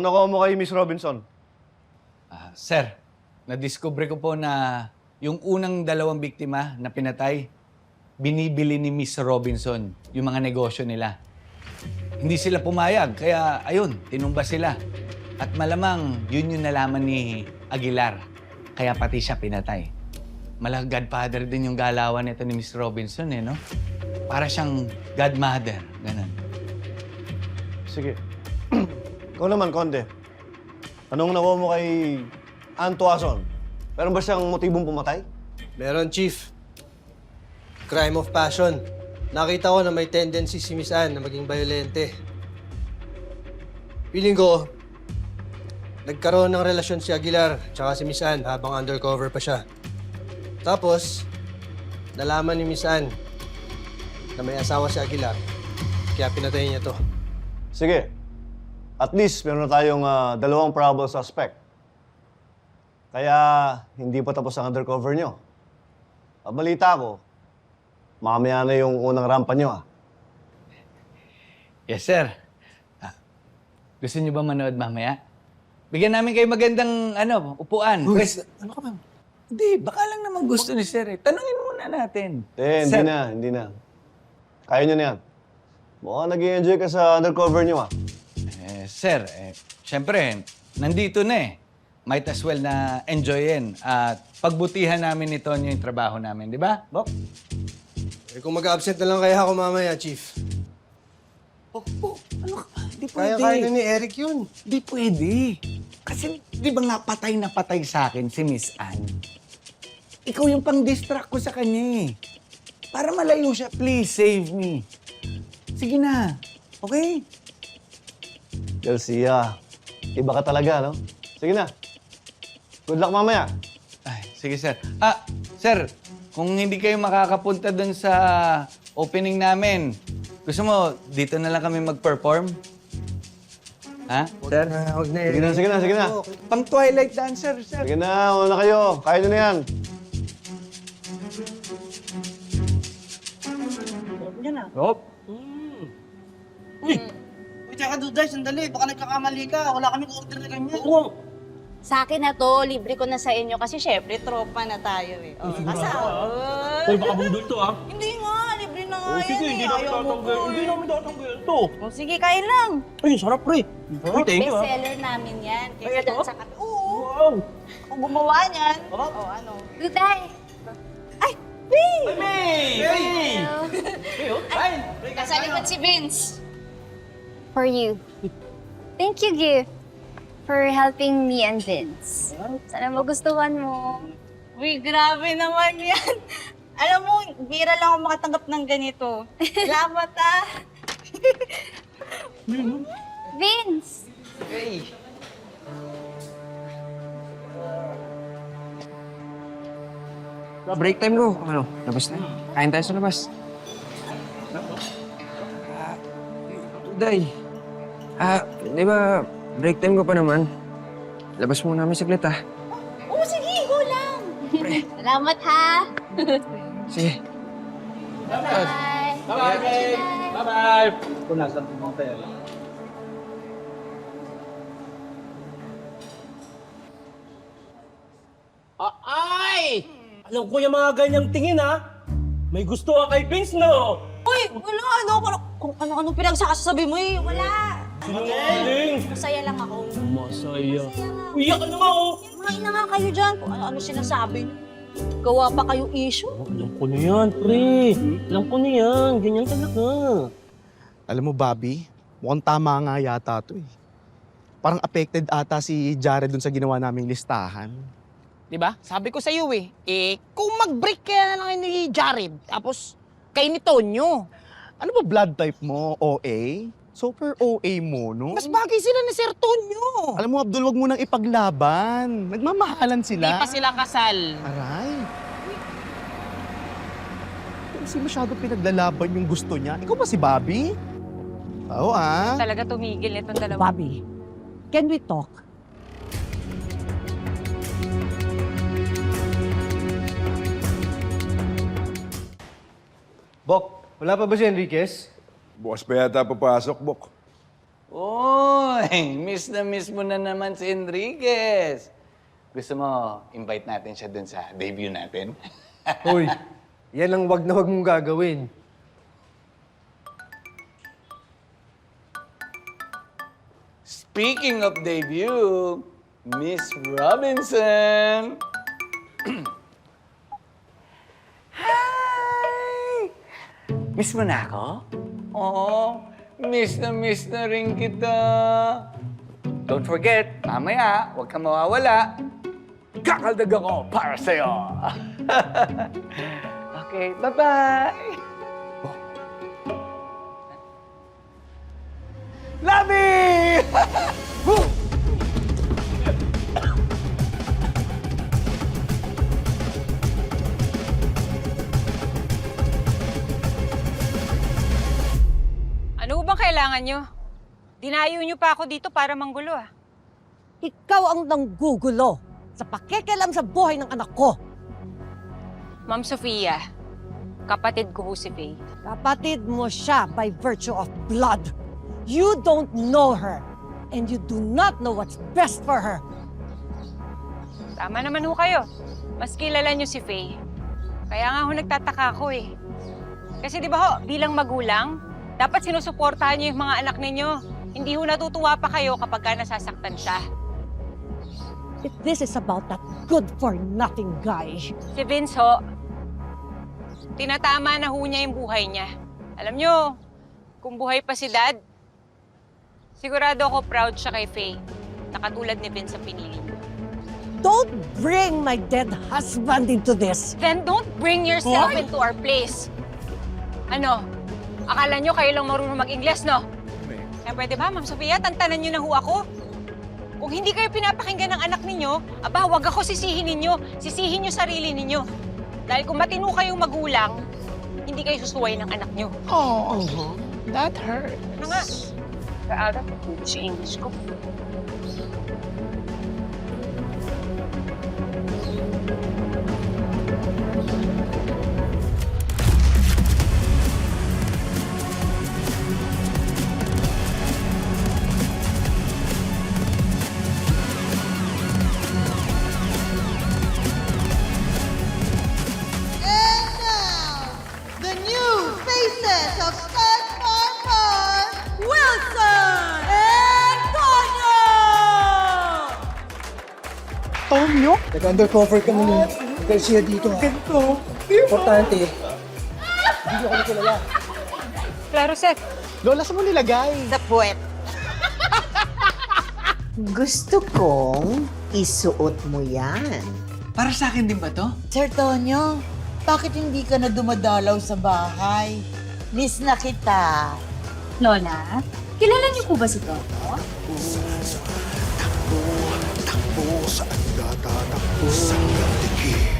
nakuha mo kay Miss Robinson? Sir, nadiskubre ko po na yung unang dalawang biktima na pinatay, binibili ni Miss Robinson yung mga negosyo nila. Hindi sila pumayag, kaya ayun, tinumba sila. At malamang yun yung nalaman ni Aguilar, kaya pati siya pinatay. Godfather din yung galawan nito ni Miss Robinson, no? Para siyang godmother, ganun. Sige. Ikaw naman, Conde. Anong nakuha mo kay Antuason? Meron ba siyang motibong pumatay? Meron, Chief. Crime of passion. Nakita ko na may tendency si Miss Anne na maging violente. Feeling ko, nagkaroon ng relasyon si Aguilar tsaka si Miss Anne habang undercover pa siya. Tapos, nalaman ni Miss Anne na may asawa si Aguilar, kaya pinatay niya to. Sige. At least, meron na tayong dalawang probable suspect. Kaya, hindi pa tapos ang undercover nyo. Balita ko, mamaya na yung unang rampa nyo, Yes, sir. Gusto niyo ba manood mamaya? Bigyan namin kayo magandang, upuan. Pwes, Ano ka ba? hindi, baka lang naman gusto ni sir. Tanungin muna natin. Hindi na, hindi na. Kaya nyo na yan. Mukhang nag-i-enjoy ka sa undercover nyo, Sir, syempre, nandito na Might as well na enjoyin at pagbutihan namin ito yung trabaho namin, di ba, Bok? Eh, kung mag-absent na lang kaya ako mamaya, Chief. Bok, ano ka? Di pwede. Kaya na ni Eric yun. Di pwede. Kasi di ba nga patay na patay sa akin si Miss Anne? Ikaw yung pang-distract ko sa kanya Para malayo siya, please save me. Sige na, okay? Delcia, iba ka talaga, no? Sige na. Good luck mamaya. Ay, sige, sir. Sir, kung hindi kayo makakapunta dun sa opening namin, gusto mo, dito na lang kami mag-perform? Ha? Sir? Huwag na, Sige na, sige na, sige na. Pang Twilight Dancer, sir. Sige na, una kayo. Kaya nyo na yan. Hop. Uy, tsaka Duday, sandali. Baka nagkakamali ka. Wala kaming order na ganyan. Sa akin na to, libre ko na sa inyo kasi syempre tropa na tayo Oh, Uy, baka budol to, ha? Hindi nga, libre na nga Sige, yan hindi eh. namin Ayaw mo tatanggal. ko Hindi eh. namin tatanggal to. Sige, kain lang. Ay, sarap, pre. Uy, thank you, ha? Bestseller namin yan. Kaysa Ay, ito? dyan sa kape. Oo. Wow! Ako gumawa niyan. Sarap. Oh, ano? Duday! Ay, Vin! May! Kain! Nasa likod si Vince. For you. Thank you, gift, for helping me and Vince. Sana magustuhan mo. Uy, grabe naman yan. Alam mo, bira lang ako makatanggap ng ganito. Salamat Vince! Break time ko. Ano? Labas na. Kain tayo sa labas. Day. Di ba break time ko pa naman? Labas muna namin saglit, Oo, sige, go lang. Salamat ha. Sige. Bye. Bye-bye! Bye-bye! Kung nasa mo tayo. Ay! Alam ko yung mga ganyang tingin, ha? May gusto ka kay Vince, no? Uy, wala, kung ano-ano pinagsasabi mo wala. Sinungaling! Masaya lang ako. Masaya. Uyak ka na nga, oh! Kumain na nga kayo dyan kung ano-ano sinasabi niyo. Gawa pa kayong issue. Alam ko na yan, pre. Alam ko na yan. Ganyan talaga. Alam mo, Bobby, mukhang tama nga yata to Parang affected ata si Jared dun sa ginawa naming listahan. Diba? Sabi ko sa iyo kung mag-break kaya na lang ni Jared, tapos kay ni Tonyo. Ano ba blood type mo? OA? Super OA mo, no? Mas bagay sila ni Sir Tonyo. Alam mo, Abdul, wag mo nang ipaglaban. Nagmamahalan Hindi sila. pa sila kasal. Aray. Kasi masyado pinaglalaban yung gusto niya. Ikaw ba si Bobby? Oo, Talaga tumigil itong dalawa. Bobby, can we talk? Bok, wala pa ba si Enriquez? Bukas pa yata papasok, Bok. Uy, miss mo na naman si Enriquez. Gusto mo, invite natin siya dun sa debut natin? Hoy, yan ang wag na wag mong gagawin. Speaking of debut, Miss Robinson! Hi! Miss mo na ako? Oo, miss na rin kita. Don't forget, mamaya, huwag kang mawawala. Kakaldag ako para sa'yo. Okay, bye-bye! Labi! Ano bang kailangan nyo? Dinayo nyo pa ako dito para manggulo ah. Ikaw ang nanggugulo sa pakikialam sa buhay ng anak ko. Ma'am Sofia, kapatid ko ho si Faye. Kapatid mo siya by virtue of blood. You don't know her, and you do not know what's best for her. Tama naman ho kayo. Mas kilala nyo si Faye. Kaya nga ho nagtataka ako eh. Kasi di ba ho, bilang magulang, dapat sinusuportahan nyo yung mga anak ninyo. Hindi ho natutuwa pa kayo kapag ka nasasaktan siya. If this is about that good-for-nothing guy, Si Vince ho, tinatama na ho niya yung buhay niya. Alam nyo, kung buhay pa si Dad, sigurado ako proud siya kay Faye. Nakatulad ni Vince sa pinili niyo. don't bring my dead husband into this. Then don't bring yourself into our place. Ano? Akala nyo kayo lang marunong mag-Ingles, no? Kaya pwede ba, Ma'am Sofia, tantanan nyo na ho ako? Kung hindi kayo pinapakinggan ng anak ninyo, aba, wag ako sisihin ninyo. Sisihin nyo sarili ninyo. Dahil kung matino kayong magulang, hindi kayo susuway ng anak nyo. Oh, that hurt. Ano nga? Kaaral ko si English ko. The new faces of Stud Farmer, Wilson and Tonyo! Tonyo? Nag-undercover ka naman Garcia dito. Ganito? Importante. Hindi ako kilala. Claro, Seth. Lola, saan mo nilagay? The poet. Gusto kong isuot mo yan. Para sa akin din ba to? Sir Tonyo, bakit hindi ka na dumadalaw sa bahay? Miss na kita. Lola, kilala niyo po ba si Toto? Takbo, saan ka tatakbo? Sa dikit.